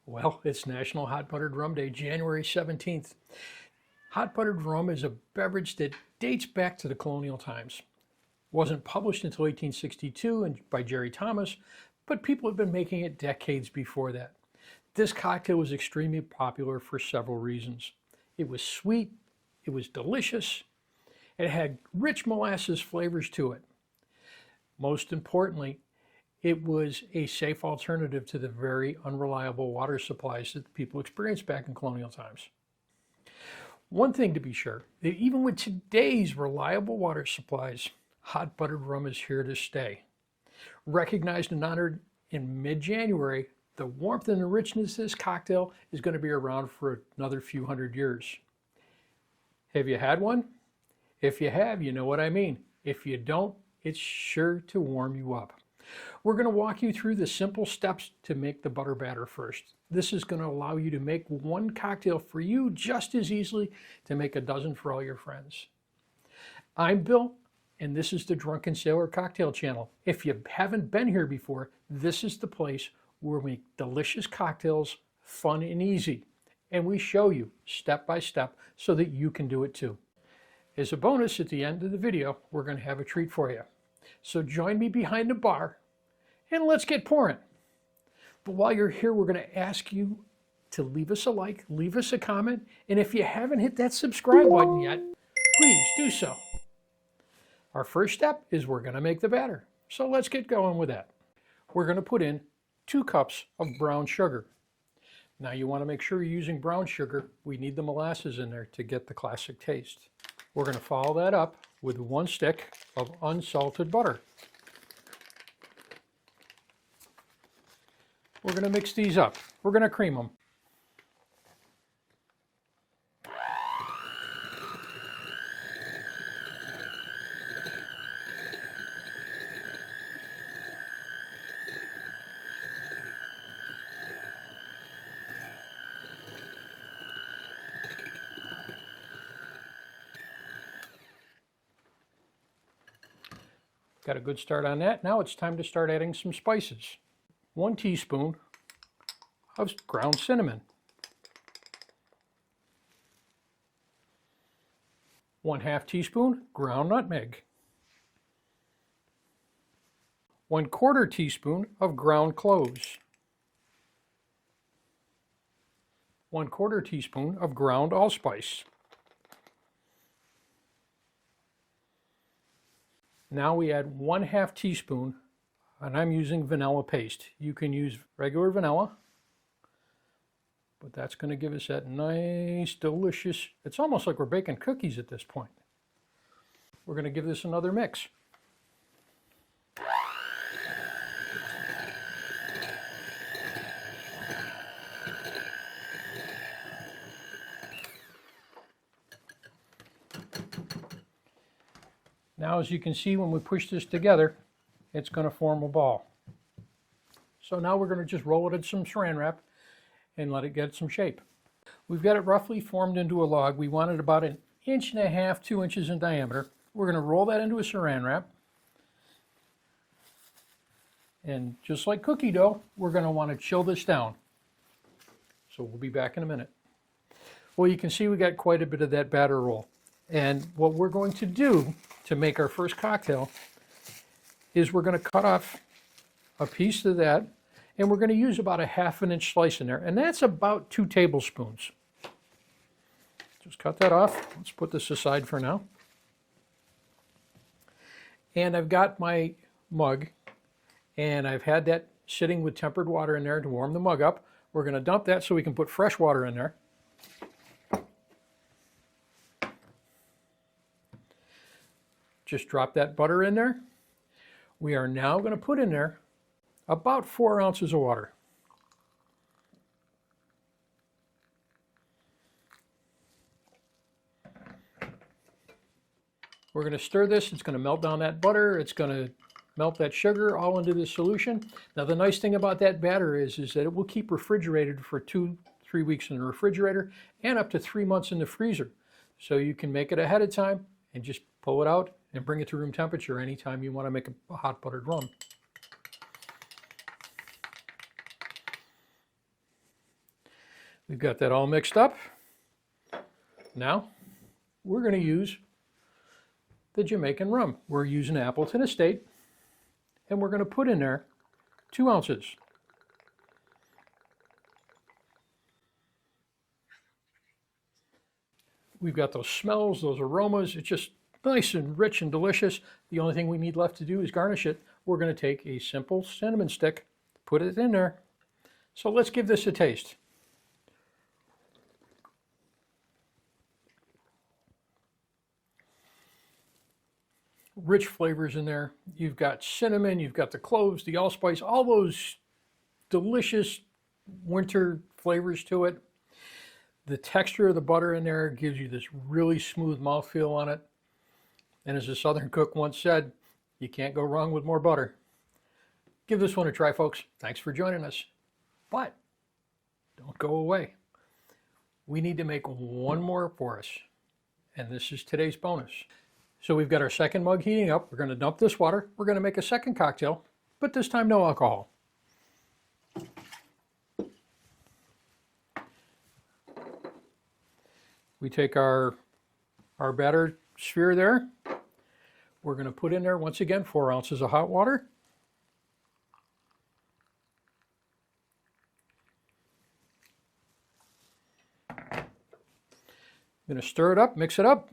Well, it's National Hot Buttered Rum Day, January 17th. Hot buttered rum is a beverage that dates back to the colonial times. It wasn't published until 1862 by Jerry Thomas, but people have been making it decades before that. This cocktail was extremely popular for several reasons. It was sweet, it was delicious, it had rich molasses flavors to it. Most importantly, it was a safe alternative to the very unreliable water supplies that people experienced back in colonial times. One thing to be sure, that even with today's reliable water supplies, hot buttered rum is here to stay. Recognized and honored in mid-January, the warmth and the richness of this cocktail is going to be around for another few hundred years. Have you had one? If you have, you know what I mean. If you don't, it's sure to warm you up. We're going to walk you through the simple steps to make the butter batter first. This is going to allow you to make one cocktail for you just as easily to make a dozen for all your friends. I'm Bill, and this is the Drunken Sailor Cocktail Channel. If you haven't been here before, this is the place where we make delicious cocktails, fun and easy. And we show you step by step so that you can do it too. As a bonus, at the end of the video, we're going to have a treat for you. So join me behind the bar and let's get pouring. But while you're here, we're going to ask you to leave us a like, leave us a comment, and if you haven't hit that subscribe button yet, please do so. Our first step is we're going to make the batter. So let's get going with that. We're going to put in 2 cups of brown sugar. Now you want to make sure you're using brown sugar. We need the molasses in there to get the classic taste. We're going to follow that up with 1 stick of unsalted butter. We're going to mix these up. We're going to cream them. Got a good start on that. Now it's time to start adding some spices. 1 teaspoon of ground cinnamon. 1/2 teaspoon ground nutmeg. 1/4 teaspoon of ground cloves. 1/4 teaspoon of ground allspice. Now we add 1/2 teaspoon, and I'm using vanilla paste. You can use regular vanilla, but that's going to give us that nice, delicious, it's almost like we're baking cookies at this point. We're going to give this another mix. Now, as you can see, when we push this together, it's going to form a ball. So now we're going to just roll it in some saran wrap and let it get some shape. We've got it roughly formed into a log. We want it about 1.5 inches, 2 inches in diameter. We're going to roll that into a saran wrap. And just like cookie dough, we're going to want to chill this down. So we'll be back in a minute. Well, you can see we got quite a bit of that batter roll. And what we're going to do to make our first cocktail is we're going to cut off a piece of that, and we're going to use about a 1/2 inch slice in there, and that's about 2 tablespoons. Just cut that off. Let's put this aside for now. And I've got my mug, and I've had that sitting with tempered water in there to warm the mug up. We're going to dump that so we can put fresh water in there. Just drop that butter in there. We are now going to put in there about 4 ounces of water. We're going to stir this. It's going to melt down that butter. It's going to melt that sugar all into the solution. Now the nice thing about that batter is that it will keep refrigerated for 2-3 weeks in the refrigerator and up to 3 months in the freezer. So you can make it ahead of time and just pull it out and bring it to room temperature anytime you want to make a hot buttered rum. We've got that all mixed up. Now, we're going to use the Jamaican rum. We're using Appleton Estate, and we're going to put in there 2 ounces. We've got those smells, those aromas. It's just nice and rich and delicious. The only thing we need left to do is garnish it. We're going to take a simple cinnamon stick, put it in there. So let's give this a taste. Rich flavors in there. You've got cinnamon, you've got the cloves, the allspice, all those delicious winter flavors to it. The texture of the butter in there gives you this really smooth mouthfeel on it. And as a Southern cook once said, you can't go wrong with more butter. Give this one a try, folks. Thanks for joining us. But don't go away. We need to make one more for us. And this is today's bonus. So we've got our second mug heating up. We're going to dump this water. We're going to make a second cocktail, but this time no alcohol. We take our batter sphere there. We're going to put in there, once again, 4 ounces of hot water. I'm going to stir it up, mix it up.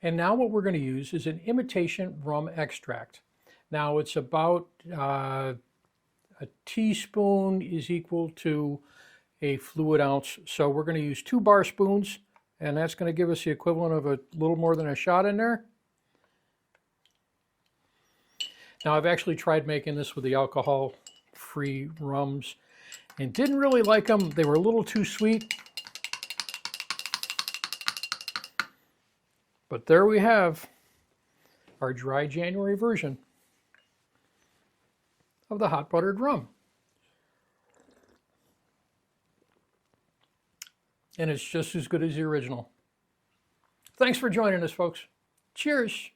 And now what we're going to use is an imitation rum extract. Now it's about a teaspoon is equal to a fluid ounce. So we're going to use 2 bar spoons, and that's going to give us the equivalent of a little more than a shot in there. Now I've actually tried making this with the alcohol-free rums and didn't really like them. They were a little too sweet. But there we have our dry January version of the hot buttered rum. And it's just as good as the original. Thanks for joining us, folks. Cheers.